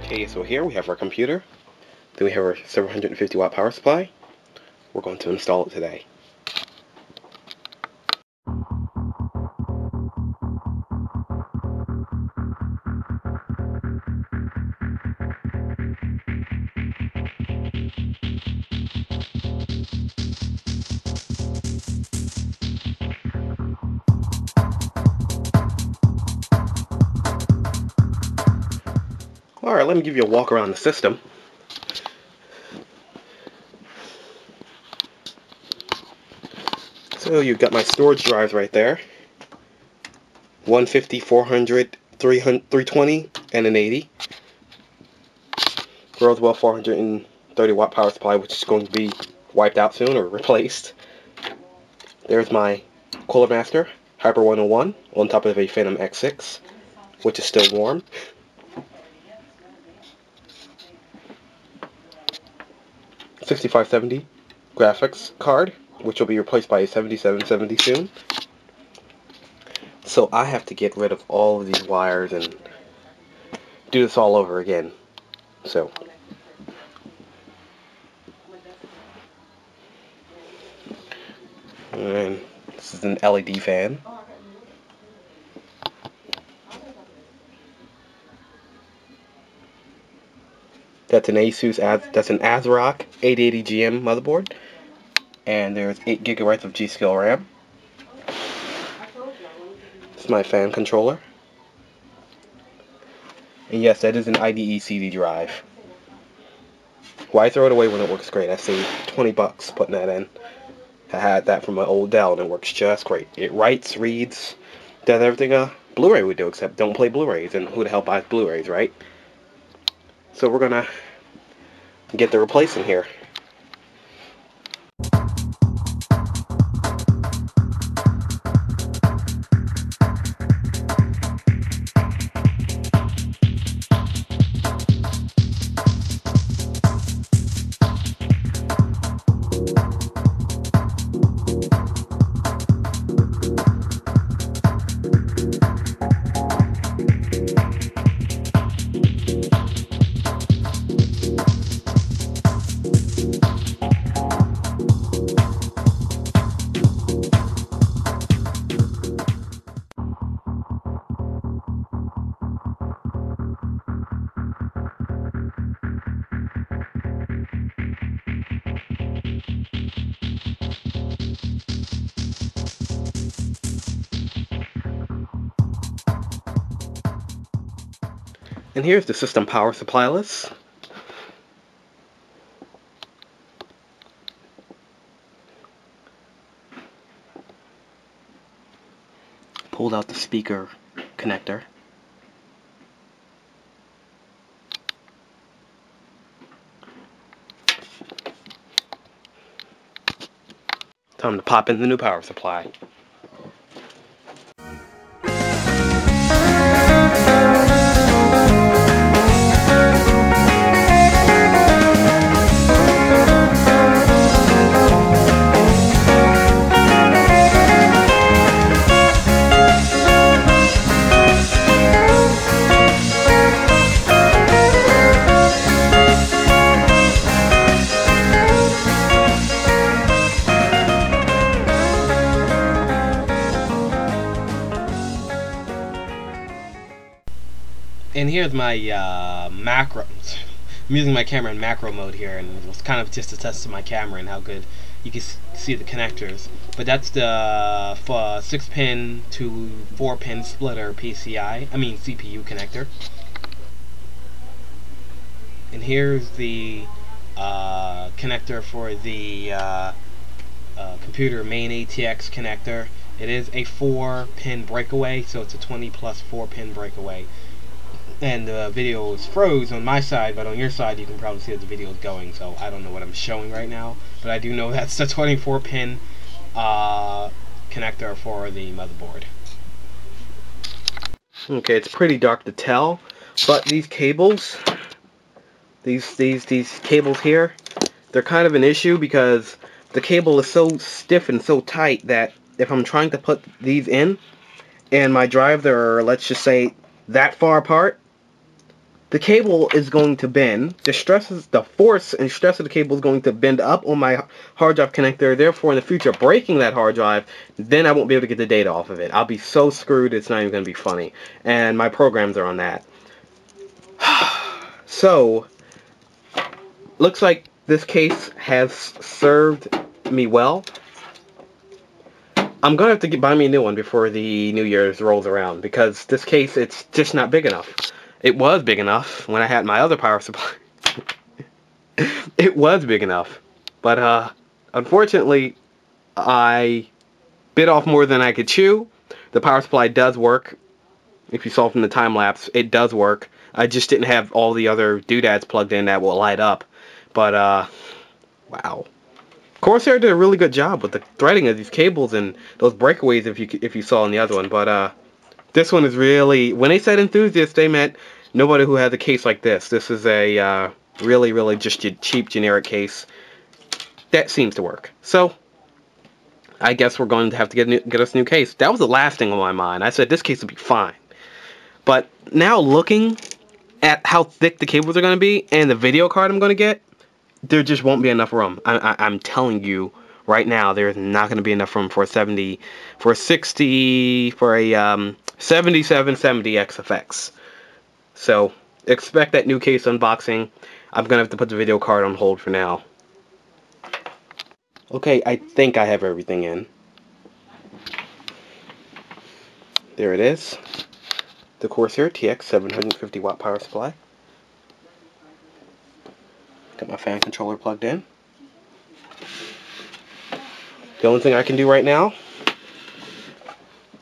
Okay, so here we have our computer. Then we have our 750 watt power supply. We're going to install it today. Alright, let me give you a walk around the system. So you've got my storage drives right there. 150, 400, 300, 320, and an 80. Roswell 430 watt power supply, which is going to be wiped out soon or replaced. There's my Cooler Master Hyper 101 on top of a Phantom X6, which is still warm. $6570 graphics card, which will be replaced by a 7770 soon. So I have to get rid of all of these wires and do this all over again. So and this is an LED fan. That's an that's an ASRock 880 GM motherboard, and there's 8 gigabytes of G-Skill RAM. This is my fan controller, and yes, that is an IDE CD drive. Why throw it away when it works great? I saved 20 bucks putting that in. I had that from my old Dell, and it works just great. It writes, reads, does everything a Blu-ray would do, except don't play Blu-rays, and who the hell buys Blu-rays, right? So we're gonna get the replacement here. And here's the system power supply list. Pulled out the speaker connector. Time to pop in the new power supply. And here's my macro. I'm using my camera in macro mode here, and it was kind of just a test of my camera and how good you can see the connectors. But that's the 6-pin to 4-pin splitter CPU connector. And here's the connector for the computer main ATX connector. It is a 4-pin breakaway, so it's a 20 plus 4-pin breakaway. And the video is froze on my side, but on your side you can probably see that the video is going, so I don't know what I'm showing right now, but I do know that's the 24-pin connector for the motherboard. Okay, it's pretty dark to tell, but these cables, these cables here, they're kind of an issue because the cable is so stiff and so tight that if I'm trying to put these in, and my drives are, let's just say, that far apart, the cable is going to bend. The force and stress of the cable is going to bend up on my hard drive connector. Therefore, in the future, breaking that hard drive, then I won't be able to get the data off of it. I'll be so screwed, it's not even going to be funny. And my programs are on that. So, looks like this case has served me well. I'm going to have to buy me a new one before the New Year's rolls around, because this case, it's just not big enough. It was big enough when I had my other power supply. It was big enough. But, unfortunately, I bit off more than I could chew. The power supply does work. If you saw from the time lapse, it does work. I just didn't have all the other doodads plugged in that will light up. But, wow. Corsair did a really good job with the threading of these cables and those breakaways if you saw in the other one. But, this one is really, when they said enthusiast, they meant nobody who has a case like this. This is a really just a cheap generic case that seems to work. So I guess we're going to have to get us a new case. That was the last thing on my mind. I said this case will be fine. But now looking at how thick the cables are going to be and the video card I'm going to get, there just won't be enough room. I'm telling you right now, there's not going to be enough room for a 7770 XFX. So expect that new case unboxing. I'm going to have to put the video card on hold for now. Okay, I think I have everything in. There it is. The Corsair TX 750 watt power supply. Got my fan controller plugged in. The only thing I can do right now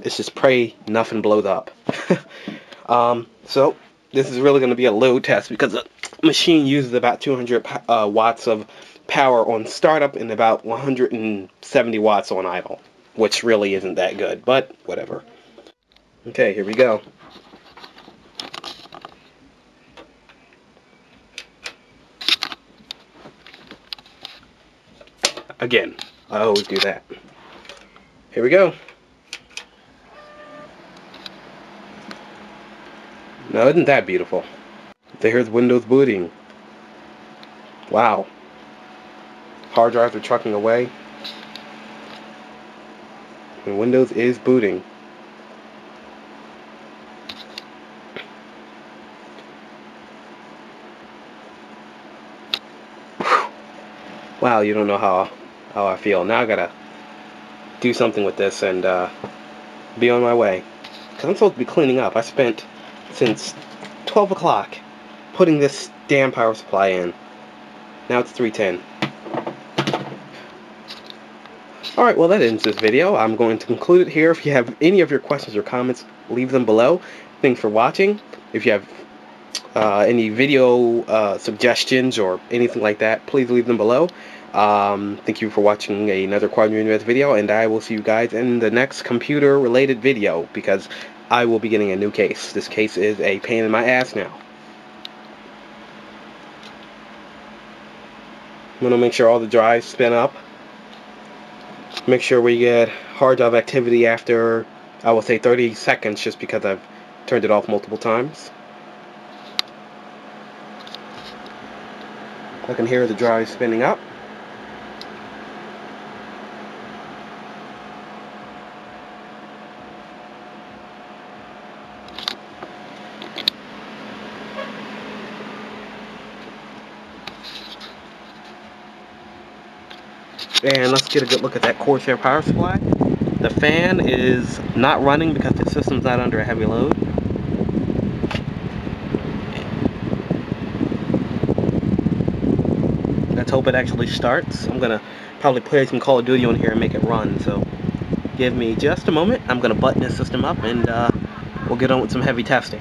is just pray nothing blows up. So this is really going to be a load test because the machine uses about 200 watts of power on startup and about 170 watts on idle, which really isn't that good, but whatever. Okay, here we go. Again, I always do that. Here we go. Now, isn't that beautiful? There's Windows booting. Wow. Hard drives are trucking away. And Windows is booting. Wow, you don't know how I feel. Now I gotta do something with this and be on my way. Because I'm supposed to be cleaning up. I spent since 12 o'clock putting this damn power supply in. Now it's 3:10. Alright, well that ends this video. I'm going to conclude it here. If you have any of your questions or comments, leave them below. Thanks for watching. If you have any video suggestions or anything like that, please leave them below. Thank you for watching another Quadroon video, and I will see you guys in the next computer related video, because I will be getting a new case. This case is a pain in my ass now. I'm going to make sure all the drives spin up. Make sure we get hard drive activity after, I will say 30 seconds, just because I've turned it off multiple times. I can hear the drive spinning up. And let's get a good look at that Corsair power supply. The fan is not running because the system's not under a heavy load. Let's hope it actually starts. I'm gonna probably play some Call of Duty on here and make it run, so give me just a moment. I'm gonna button this system up and we'll get on with some heavy testing.